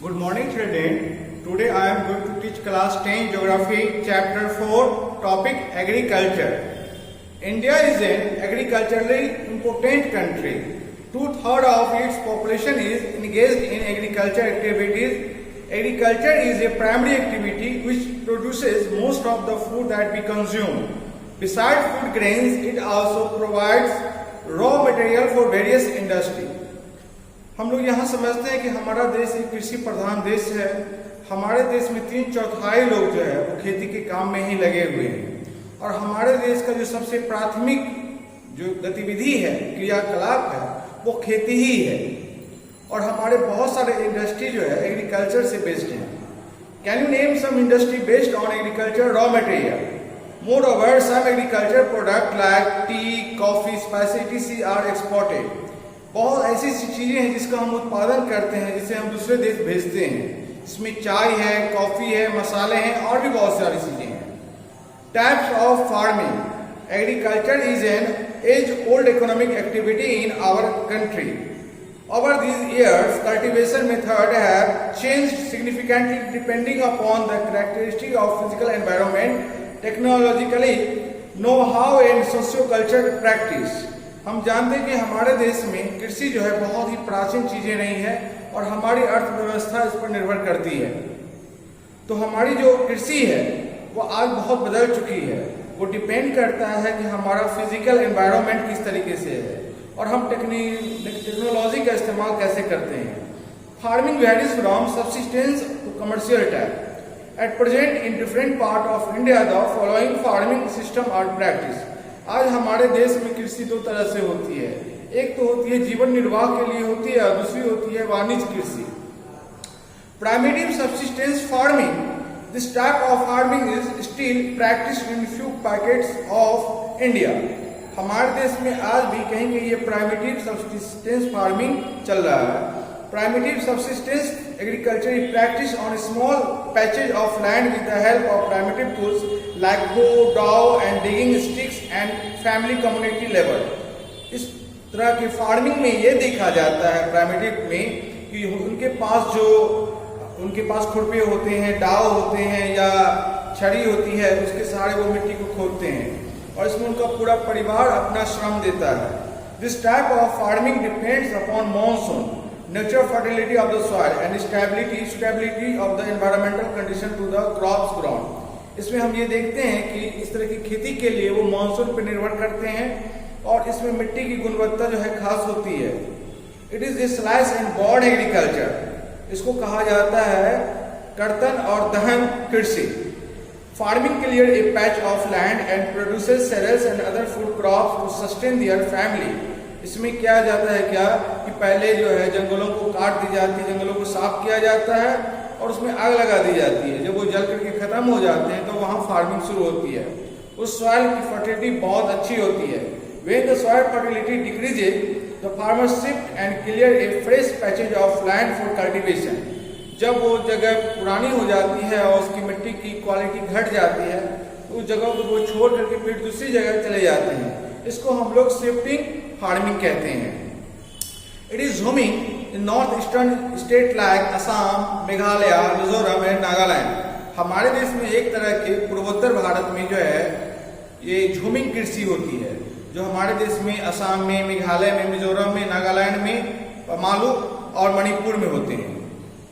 Good morning children. Today I am going to teach class 10 geography chapter 4 topic agriculture. India is an agriculturally important country. 2/3 of its population is engaged in agriculture activities. Agriculture is a primary activity which produces most of the food that we consume. Besides food grains, it also provides raw material for various industries. हम लोग यहाँ समझते हैं कि हमारा देश एक कृषि प्रधान देश है। हमारे देश में 3/4 लोग जो है वो खेती के काम में ही लगे हुए हैं और हमारे देश का जो सबसे प्राथमिक जो गतिविधि है, क्रियाकलाप है, वो खेती ही है और हमारे बहुत सारे इंडस्ट्री जो है एग्रीकल्चर से बेस्ड हैं। Can you name some industry based on agriculture raw material? Moreover, some agriculture product like tea, coffee, spices etc. Are exported. बहुत ऐसी चीजें हैं जिसका हम उत्पादन करते हैं, जिसे हम दूसरे देश भेजते हैं। इसमें चाय है, कॉफी है, मसाले हैं और भी बहुत सारी चीजें हैं। Types of farming. Agriculture is an age old economic activity in our country. Over these years, cultivation methods have changed significantly depending upon the characteristics of physical environment, technologically, know-how and socio-cultural practice. हम जानते हैं कि हमारे देश में कृषि जो है बहुत ही प्राचीन चीजें नहीं है और हमारी अर्थव्यवस्था इस पर निर्भर करती है। तो हमारी जो कृषि है वो आज बहुत बदल चुकी है। वो डिपेंड करता है कि हमारा फिजिकल एनवायरनमेंट किस तरीके से है और हम टेक्नोलॉजी का इस्तेमाल कैसे करते हैं। Farming varies from subsistence to commercial type. At present in different part of India the following farming system are practice. आज हमारे देश में कृषि दो तरह से होती है। एक तो होती है जीवन निर्वाह के लिए होती है और दूसरी होती है वाणिज्य कृषि। Primitive subsistence farming. This type of farming is still practised in few packets of India. हमारे देश में आज भी कहीं कहीं ये प्राइमेटिव सब्सिस्टेंस फार्मिंग चल रहा है। Primitive subsistence agriculture is practiced on small patches of land with the help of primitive tools like hoe, dowel and digging sticks and family community level. इस तरह के फार्मिंग में ये देखा जाता है प्राइमेटिव में कि उनके पास खुरपे होते हैं, डाव होते हैं या छड़ी होती है, उसके सहारे वो मिट्टी को खोदते हैं और इसमें उनका पूरा परिवार अपना श्रम देता है। This type of farming depends upon monsoon, nature fertility of the soil and stability of the environmental condition to the crops grown. इसमें हम ये देखते हैं कि इस तरह की खेती के लिए वो मानसून पर निर्भर करते हैं और इसमें मिट्टी की गुणवत्ता जो है खास होती है। It is a slash and burn agriculture. इसको कहा जाता है कर्तन और दहन कृषि। Farming clear a patch of land and produces cereals and other food crops to sustain their family. इसमें क्या जाता है कि पहले जो है जंगलों को काट दी जाती है, जंगलों को साफ किया जाता है और उसमें आग लगा दी जाती है। जब वो जल करके खत्म हो जाते हैं तो वहाँ फार्मिंग शुरू होती है। उस सॉइल की फर्टिलिटी बहुत अच्छी होती है। When the soil fertility decreases, the farmer shift and clear a fresh patches of land for cultivation. जब वो जगह पुरानी हो जाती है और उसकी मिट्टी की क्वालिटी घट जाती है तो उस जगह को वो छोड़ करके फिर दूसरी जगह चले जाते हैं। इसको हम लोग शिफ्टिंग फार्मिंग कहते हैं। It is jhuming in north eastern state like Assam, Meghalaya, Mizoram and Nagaland. हमारे देश में एक तरह के पूर्वोत्तर भारत में जो है ये झूमिंग कृषि होती है, जो हमारे देश में असम में, मेघालय में, मिजोरम में, नागालैंड में, पमालू और मणिपुर में होते हैं।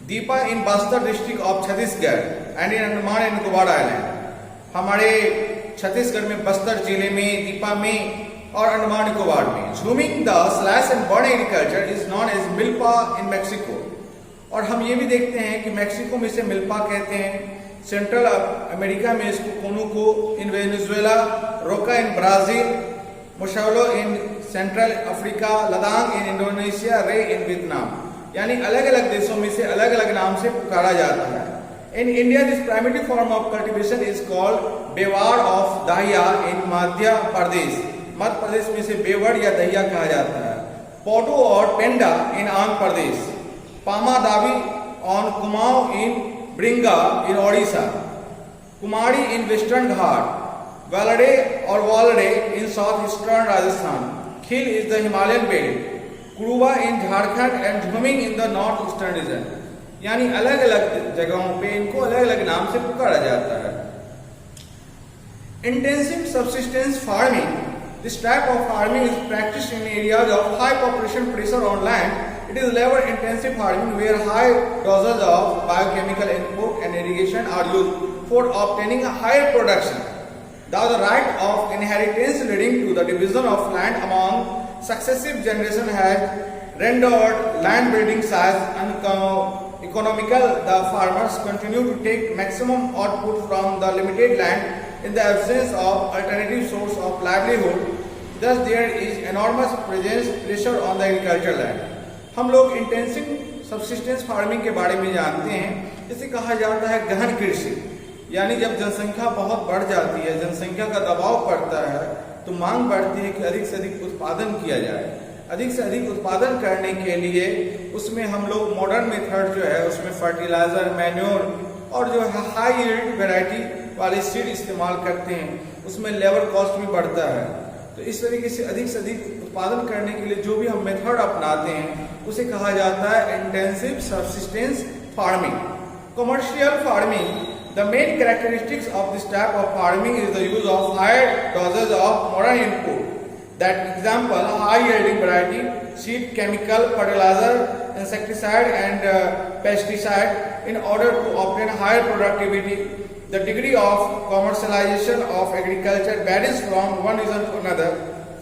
Deepa in Bastar district of Chhattisgarh and in Andaman and Nicobar island. हमारे छत्तीसगढ़ में बस्तर जिले में, दीपा में और अंडमान निकोबार में। Jhuming the slash and burn agriculture is known as milpa in Mexico. और हम ये भी देखते हैं कि मैक्सिको में इसे मिल्पा कहते हैं, सेंट्रल अमेरिका में इसको कोनुको, in Venezuela roca, in Brazil masole, in central Africa ladang, in Indonesia ray, in Vietnam. यानी अलग अलग देशों में से अलग अलग नाम से पुकारा जाता है। In India, this primitive form of cultivation is called बेवाड़ of Dahiya in Madhya Pradesh. Madhya Pradesh में इसे बेवड़ या दहिया कहा जाता है। पोडो और पेंडा इन Andhra Pradesh. Pama Dabi on Kumaon in Bringa in Odisha. Kumari in western घाट। वालडे और Walde in south eastern Rajasthan. Khil is the Himalayan belt. Kuruwa in Jharkhand and jhuming in the north eastern region. यानी अलग अलग जगहों पे इनको अलग अलग नाम से पुकारा जाता है। Intensive subsistence farming. This type of farming is practiced in areas of high population pressure on land. It is labor-intensive farming where high doses of biochemical input and irrigation are used for obtaining a higher production. Thus, the right of inheritance leading to the division of land among successive generations has rendered land building size uneconomical. The farmers continue to take maximum output from the limited land in the absence of alternative source of livelihood. Thus, there is enormous pressure on the agricultural land. हम लोग intensive subsistence farming के बारे में जानते हैं। इसे कहा जाता है गहन कृषि, यानी जब जनसंख्या बहुत बढ़ जाती है, जनसंख्या का दबाव पड़ता है, तो मांग बढ़ती है कि अधिक से अधिक उत्पादन किया जाए। अधिक से अधिक उत्पादन करने के लिए उसमें हम लोग मॉडर्न मेथड जो है उसमें फर्टिलाइजर, मैन्योर और जो है हाई यील्ड वैरायटी वाले सीड इस्तेमाल करते हैं। उसमें लेबर कॉस्ट भी बढ़ता है। तो इस तरीके से अधिक उत्पादन करने के लिए जो भी हम मेथड अपनाते हैं उसे कहा जाता है intensive subsistence farming. Commercial farming, the main characteristics of this type of farming is the use of higher doses of modern input, that example high yielding variety, seed, chemical, fertiliser, insecticide and pesticide in order to obtain higher productivity. The degree of commercialization of agriculture varies from one region to another.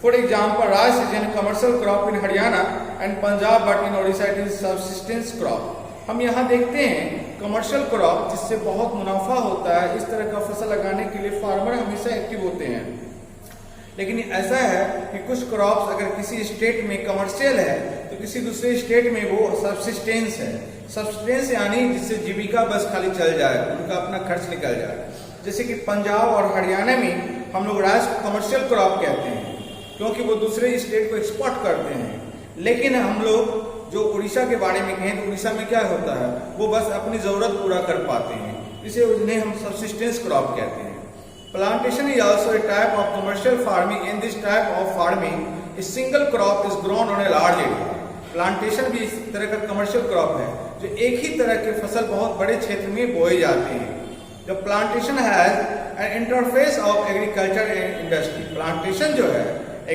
For example, rice is a commercial crop in Haryana and Punjab, but in Odisha it is subsistence crop. हम यहाँ देखते हैं commercial crop जिससे बहुत मुनाफा होता है, इस तरह का फसल लगाने के लिए फार्मर हमेशा एक्टिव होते हैं। लेकिन ऐसा है कि कुछ क्रॉप्स अगर किसी स्टेट में कमर्शियल है तो किसी दूसरे स्टेट में वो सबसिस्टेंस है। सबसिस्टेंस यानी जिससे जीविका बस खाली चल जाए, उनका अपना खर्च निकल जाए। जैसे कि पंजाब और हरियाणा में हम लोग राइस को कमर्शियल क्रॉप कहते हैं क्योंकि वो दूसरे स्टेट को एक्सपोर्ट करते हैं। लेकिन हम लोग जो उड़ीसा के बारे में कहें तो उड़ीसा में क्या होता है, वो बस अपनी जरूरत पूरा कर पाते हैं, इसे उन्हें हम सबसिस्टेंस क्रॉप कहते हैं। Plantation is also a type of commercial farming. In this type of farming, a single crop is grown on a large area. Plantation भी इस तरह का कमर्शियल क्रॉप है जो एक ही तरह के फसल बहुत बड़े क्षेत्र में बोए जाते हैं। The plantation has an interface of agriculture and industry. Plantation जो है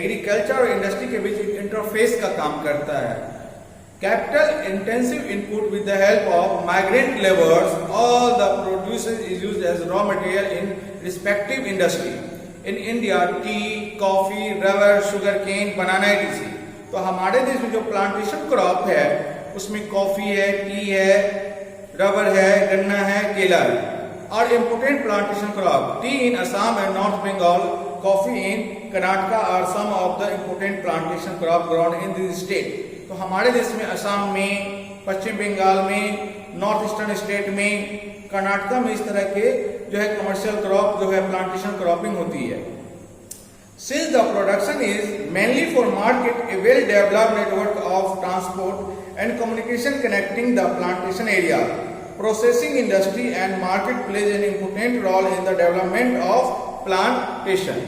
एग्रीकल्चर और इंडस्ट्री के बीच एक इंटरफेस का काम करता है। Capital intensive input with the help of migrant laborers, all the produce is used as raw material in respective industry. In India, tea, coffee, rubber, sugarcane, banana etc. तो हमारे देश में जो प्लांटेशन क्रॉप है उसमें कॉफी है, T है, rubber है, गन्ना है, केला है। और important plantation crop tea in Assam and north Bengal, coffee in Karnataka are some of the important plantation crop grown in this state. तो हमारे देश में असम में, पश्चिम बंगाल में, नॉर्थ ईस्टर्न स्टेट में, कर्नाटका में इस तरह के जो है कमर्शियल क्रॉप जो है प्लांटेशन क्रॉपिंग होती है। Since the production is mainly for market, a well-developed network of transport and communication connecting the plantation area, processing industry and market plays an important role in the development of plantation.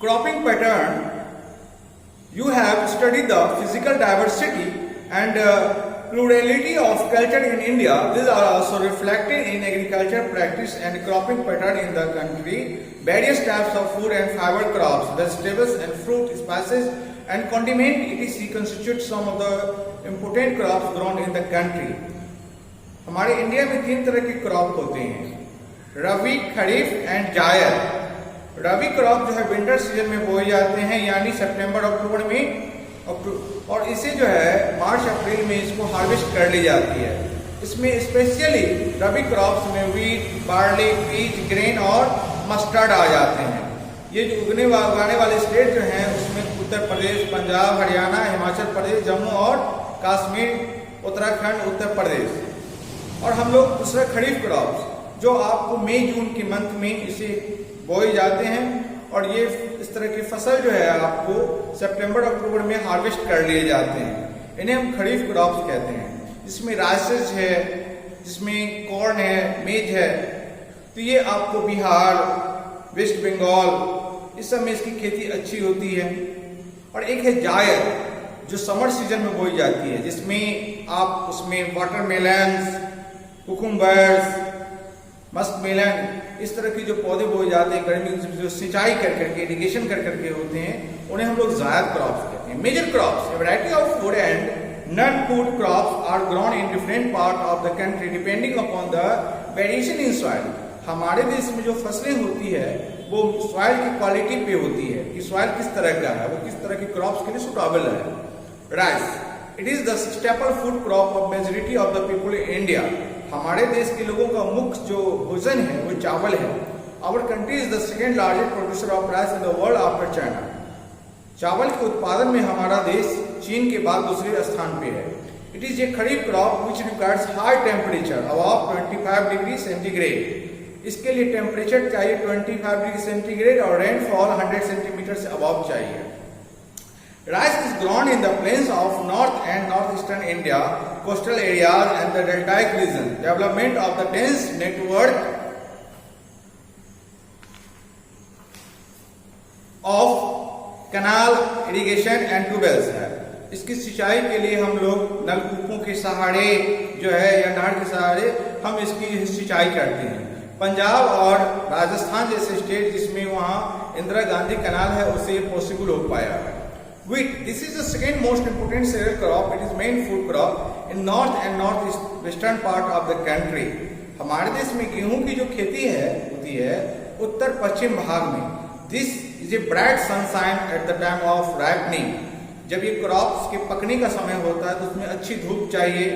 Cropping pattern. You have studied the physical diversity and plurality of culture in India. These are also reflected in agriculture practice and cropping pattern in the country. Various types of food and fiber crops, vegetables and fruit, spices and condiment etc. constitute some of the important crops grown in the country. हमारे India में 3 तरह के crop होते हैं, रबी, खरीफ and जायद। रबी crop जो है winter season में बोए जाते हैं, यानी सितंबर अक्टूबर में, और इसे जो है मार्च अप्रैल में इसको हार्वेस्ट कर ली जाती है। इसमें स्पेशली रबी क्रॉप्स में वीट, बार्ली, पीच, ग्रेन और मस्टर्ड आ जाते हैं। ये जो उगाने वाले स्टेट जो हैं उसमें उत्तर प्रदेश, पंजाब, हरियाणा, हिमाचल प्रदेश, जम्मू और कश्मीर, उत्तराखंड, उत्तर प्रदेश। और हम लोग दूसरा खरीफ क्रॉप्स जो आपको मई जून के मंथ में इसे बोए जाते हैं, और ये इस तरह की फसल जो है आपको सितंबर अक्टूबर में हार्वेस्ट कर लिए जाते हैं। इन्हें हम खरीफ क्रॉप्स कहते हैं। जिसमें राइसेस है, जिसमें कॉर्न है, मेज है। तो ये आपको बिहार, वेस्ट बंगाल इस सब में इसकी खेती अच्छी होती है। और एक है जायद। जो समर सीजन में बोई जाती है, जिसमें आप उसमें वाटरमेलन्स, कुकुम्बर्स, मस्कमेलन, इस तरह के जो पौधे बोए जाते हैं गर्मी में, जो सिंचाई कर करके इरिगेशन कर करके होते हैं, उन्हें हम लोग जायद क्रॉप्स कहते हैं। Major crops, a variety of food and non food crops are grown in different part of the country depending upon the variation in soil. हमारे देश में जो फसलें होती है वो सॉइल की क्वालिटी पे होती है कि सॉइल किस तरह का है, वो किस तरह की क्रॉप्स के लिए सुटेबल है। Rice, it is the staple food crop of majority of the people in India. हमारे देश के लोगों का मुख्य जो भोजन है वो चावल है। Our country is the second largest producer of rice in the world after China. चावल के उत्पादन में हमारा देश चीन के बाद दूसरे स्थान पे है। It is a kharif crop which requires high temperature above 25 degree centigrade. इसके लिए टेम्परेचर चाहिए 25 डिग्री सेंटीग्रेड और रेनफॉल 100 सेंटीमीटर से अबव चाहिए। Rice is grown in the plains of north and northeastern India, coastal areas and the deltaic region. Development of the dense network of canal irrigation and tubewells है। इसकी सिंचाई के लिए हम लोग नलकूपों के सहारे जो है या नहर के सहारे हम इसकी सिंचाई करते हैं। पंजाब और राजस्थान जैसे स्टेट जिसमें वहाँ इंदिरा गांधी कैनाल है, उससे ये पॉसिबल हो पाया है। Wheat, this is the second most important cereal crop. It is main food crop in north and northwestern part of the country. हमारे देश में गेहूं की जो खेती होती है उत्तर पश्चिम भाग में। This is a bright sunshine at the time of ripening. जब ये क्रॉप्स के पकने का समय होता है तो उसमें अच्छी धूप चाहिए,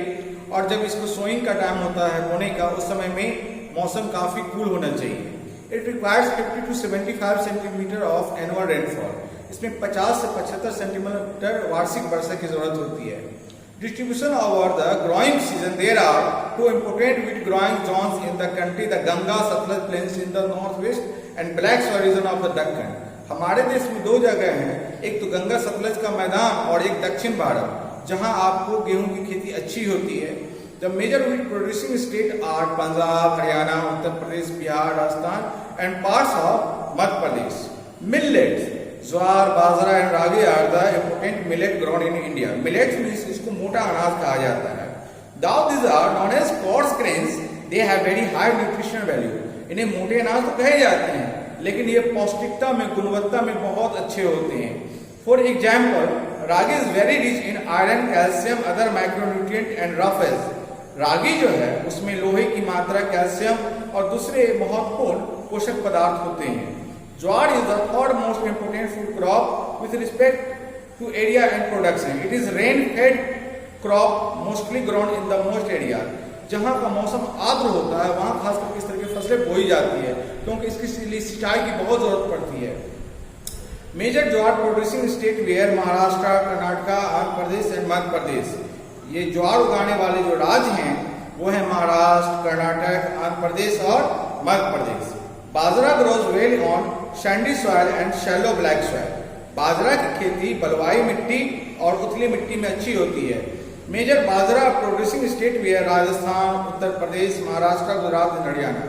और जब इसको सोइंग का टाइम होता है बोने का, उस समय में मौसम काफी कूल होना चाहिए। It requires 50 to 75 centimetre of annual rainfall. इसमें 50 से 75 सेंटीमीटर वार्षिक वर्षा की जरूरत होती है। Distribution over the growing season, there are two important wheat growing zones in the country, the Ganga Sutlej plains in the north west and black soil region of the Deccan. हमारे देश में दो जगह हैं, एक तो गंगा सतलज का मैदान और एक दक्षिण भारत, जहां आपको गेहूं की खेती अच्छी होती है। The major wheat producing state are Punjab, Haryana, Uttar Pradesh, Bihar, Rajasthan and parts of Madhya Pradesh. Millets, jowar, bajra and ragi are the important millet grown in India. Millets means इसको मोटा अनाज कहा जाता है। Though these are known as coarse grains, they have very high nutritional value. इन्हें मोटे अनाज तो कहे जाते हैं, लेकिन ये पौष्टिकता में, गुणवत्ता में बहुत अच्छे होते हैं। For example, ragi is very rich in iron, calcium, other micronutrient and roughage. Ragi जो है उसमें लोहे की मात्रा, कैल्शियम और दूसरे महत्वपूर्ण पोषक पदार्थ होते हैं। ज्वार is the third most important food crop with respect to area and production. It is rain-fed crop mostly grown in the most area. जहाँ का मौसम आर्द्र होता है वहाँ खास करके इस तरह की फसलें बोई जाती है, क्योंकि इसके लिए सिंचाई की बहुत जरूरत पड़ती है। Major jowar producing state where Maharashtra, Karnataka, Andhra Pradesh and Madhya Pradesh. ये ज्वार उगाने वाले जो राज्य हैं वो है महाराष्ट्र, कर्नाटक, आंध्र प्रदेश और Madhya Pradesh. Bajra grows well on sandy soil and shallow black soil. बाजरा की खेती बलुआई मिट्टी और उथली मिट्टी में अच्छी होती है। मेजर बाजरा प्रोड्यूसिंग स्टेट भी है राजस्थान, उत्तर प्रदेश, महाराष्ट्र, गुजरात एंड हरियाणा।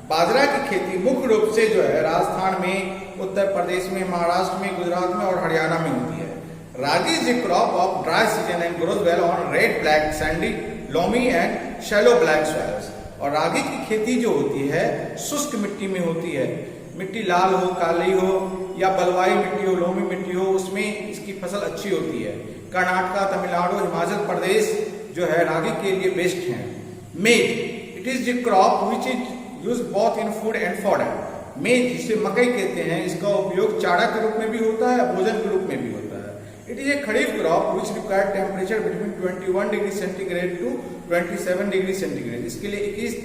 बाजरा की खेती मुख्य रूप से जो है राजस्थान में, उत्तर प्रदेश में, महाराष्ट्र में, गुजरात में और हरियाणा में होती है। Ragi is a crop of dry season and grows well on red, black, sandy, loamy and shallow black soils. और रागी की खेती जो होती है शुष्क मिट्टी में होती है। मिट्टी लाल हो, काली हो या बलुआई मिट्टी हो, लोमी मिट्टी हो, उसमें इसकी फसल अच्छी होती है। कर्नाटका, तमिलनाडु, हिमाचल प्रदेश जो है रागी के लिए बेस्ट है। मेज, it is the crop which is use both in food and fodder. मेज जिसे मकई कहते हैं, इसका उपयोग चारा के रूप में भी होता है, भोजन के रूप में भी होता है। It is a kharif crop which require temperature between 21 degree centigrade to 27 degree centigrade. इसके लिए 21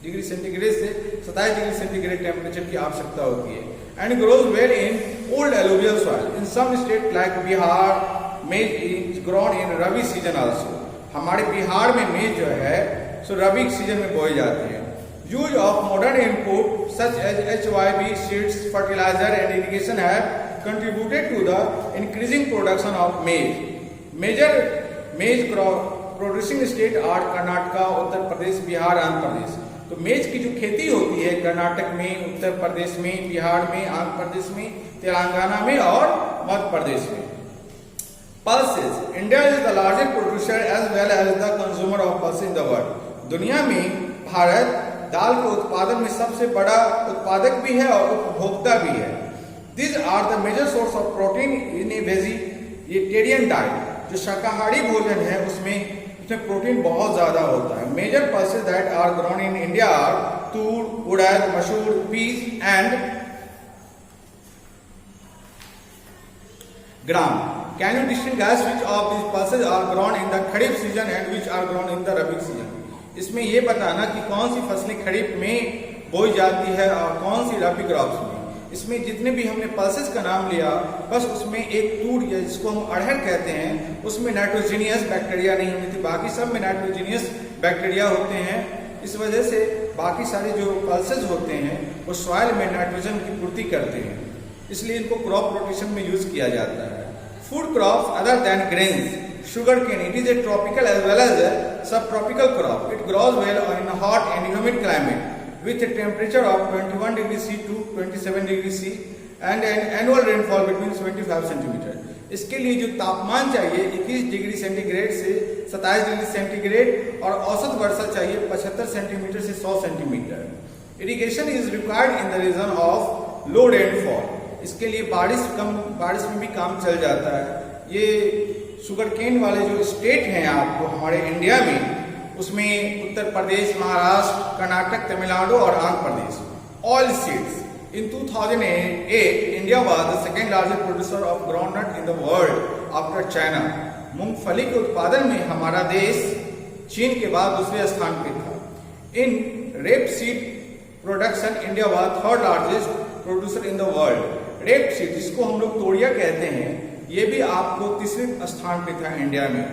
डिग्री सेंटीग्रेड से 27 डिग्री सेंटीग्रेड टेम्परेचर की आवश्यकता होती है। And grows well in old alluvial soil in some state like Bihar. Maize is grown in rabi season also. हमारे बिहार में मेज जो है सो रबी सीजन में बोए जाते हैं। Use of modern input such as HYB seeds, fertiliser and irrigation have contributed to the increasing production of maize. Major maize producing state are Karnataka, Uttar Pradesh, Bihar, Andhra Pradesh. तो मेज की जो खेती होती है कर्नाटक में, उत्तर प्रदेश में, बिहार में, आंध्र प्रदेश में, तेलंगाना में और मध्य प्रदेश में। Pulses. India is the largest producer as well as the consumer of pulses in the world. दुनिया में भारत दाल के उत्पादन में सबसे बड़ा उत्पादक भी है और उपभोक्ता भी है. These are the major source of protein in a vegetarian diet. जो शाकाहारी भोजन है उसमें प्रोटीन बहुत ज्यादा होता है. Major pulses that are grown in India are tur, urad, masoor, peas and gram. Can you distinguish which of these pulses are grown in the kharif season and which are grown in the rabi season? इसमें ये बताना कि कौन सी फसलें खरीफ में बोई जाती है और कौन सी रबी क्रॉप्स में. इसमें जितने भी हमने पल्सेस का नाम लिया बस उसमें एक तूड़ या जिसको हम अड़हर कहते हैं उसमें नाइट्रोजीनियस बैक्टीरिया नहीं होती थी. बाकी सब में नाइट्रोजीनियस बैक्टीरिया होते हैं. इस वजह से बाकी सारे जो पल्सेस होते हैं वो सॉइल में नाइट्रोजन की पूर्ति करते हैं, इसलिए इनको क्रॉप रोटेशन में यूज किया जाता है. Food crops other than grains. Sugarcane, it is a tropical as well as a subtropical crop. It grows well in hot and humid climate with a temperature of 21 degrees C to 27 degrees C and an annual rainfall between 75 centimeter. इसके लिए जो तापमान चाहिए 21 degree centigrade से 27 degree centigrade और औसत वर्षा चाहिए 75 centimetre से 100 centimetre. Irrigation is required in the region of low rainfall. इसके लिए बारिश में भी काम चल जाता है. ये शुगर केन वाले जो स्टेट हैं आपको हमारे इंडिया में उसमें उत्तर प्रदेश, महाराष्ट्र, कर्नाटक, तमिलनाडु और Andhra Pradesh. Oil seeds. In 2008 India was the second largest producer of groundnut in the world after China. मूंगफली के उत्पादन में हमारा देश चीन के बाद दूसरे स्थान पे था. In rapeseed production India was third largest producer in the world. Rapeseed जिसको हम लोग तोड़िया कहते हैं ये भी आपको तीसरे स्थान पे था इंडिया में.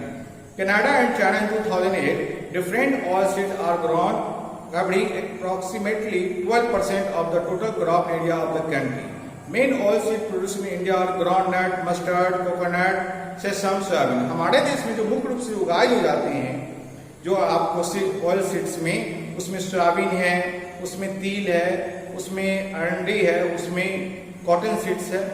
Canada and China in 2008 different oil seeds are grown covering approximately 12% of the total crop area of the country. Main oil seed produced in India are groundnut, mustard, coconut, sesame, soybean. हमारे देश में जो मुख्य रूप से उगाए जो जाते हैं जो आपको ऑयल सीड्स में उसमें सोयाबीन है, उसमें तिल है, उसमें अरंडी है, उसमें कॉटन सीड्स है.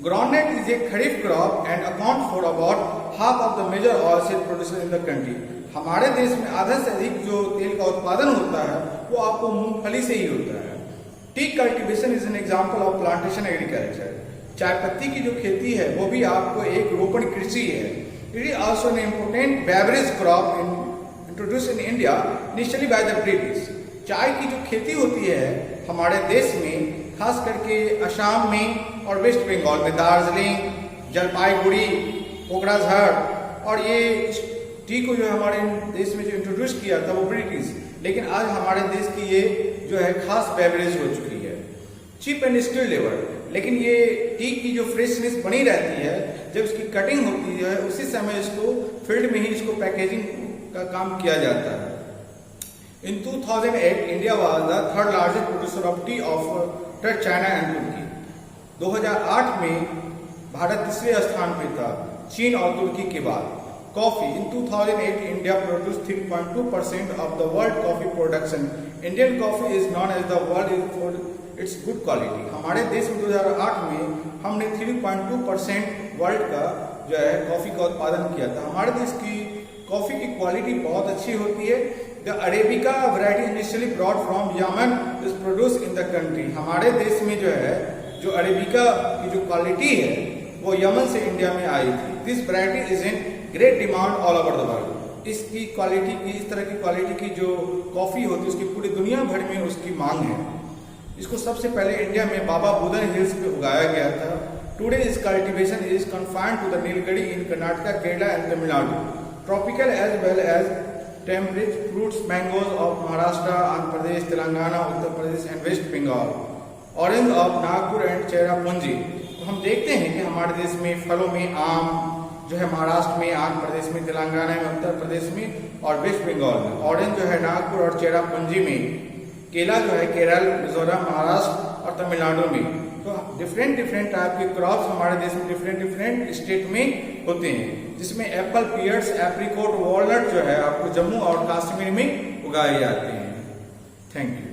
Groundnut is a kharif crop and account for about half of the major oil seed producers in the country. हमारे देश में आधा से अधिक जो तेल का उत्पादन होता है वो आपको मूंगफली से ही होता है. T cultivation is an example of plantation agriculture. चाय पत्ती की जो खेती है वो भी आपको एक रोपण कृषि है. It is also an important beverage crop introduce in India initially by the British. चाय की जो खेती होती है हमारे देश में खास करके असम में और वेस्ट बंगाल में दार्जिलिंग, जलपाईगुड़ी, कोकराझार और ये टी को जो हमारे देश में जो इंट्रोड्यूस किया था वो ब्रिटिश, लेकिन आज हमारे देश की ये जो है खास बेवरेज हो चुकी है. Cheap and skilled labour. लेकिन ये टी की जो फ्रेशनेस बनी रहती है जब इसकी कटिंग होती है उसी समय इसको फील्ड में ही इसको पैकेजिंग का काम किया जाता है. In 2008 India was the third largest producer of tea after China and Turkey. 2008 में भारत तीसरे स्थान पे था चीन और तुर्की के बाद. Coffee. In 2008, India produced 3.2% of the world coffee production. Indian coffee is known as the world for its good quality. हमारे देश में 2008 में हमने 3.2% वर्ल्ड का जो है कॉफी का उत्पादन किया था. हमारे देश की कॉफी की क्वालिटी बहुत अच्छी होती है. The Arabica variety initially brought from Yemen is produced in the country. हमारे देश में जो है जो अरेबिका की जो क्वालिटी है वो यमन से इंडिया में आई थी. This variety is in great demand all over the world. इसकी क्वालिटी की इस तरह की क्वालिटी की जो कॉफी होती है उसकी पूरी दुनिया भर में उसकी मांग है. इसको सबसे पहले इंडिया में बाबा बुदन हिल्स पे उगाया गया था. टुडे इस cultivation is confined to the Nilgiri in Karnataka, Kerala and Tamil Nadu. Tropical as well as temperate fruits mangoes of Maharashtra, Andhra Pradesh, Telangana, Uttar Pradesh and West Bengal. Orange of Nagpur and Cherrapunji. तो हम देखते हैं कि हमारे देश में फलों में आम जो है महाराष्ट्र में, आंध्र प्रदेश में, तेलंगाना में, उत्तर प्रदेश में और वेस्ट बंगाल में. ऑरेंज जो है नागपुर और चेरापूंजी में. केला जो है केरल, मिजोरम, महाराष्ट्र और तमिलनाडु में. तो डिफरेंट टाइप के क्रॉप्स हमारे देश में डिफरेंट स्टेट में होते हैं जिसमें एप्पल, पियर्स, एप्रिकॉट, वॉलनट जो है आपको जम्मू और कश्मीर में उगाए जाते हैं. Thank you.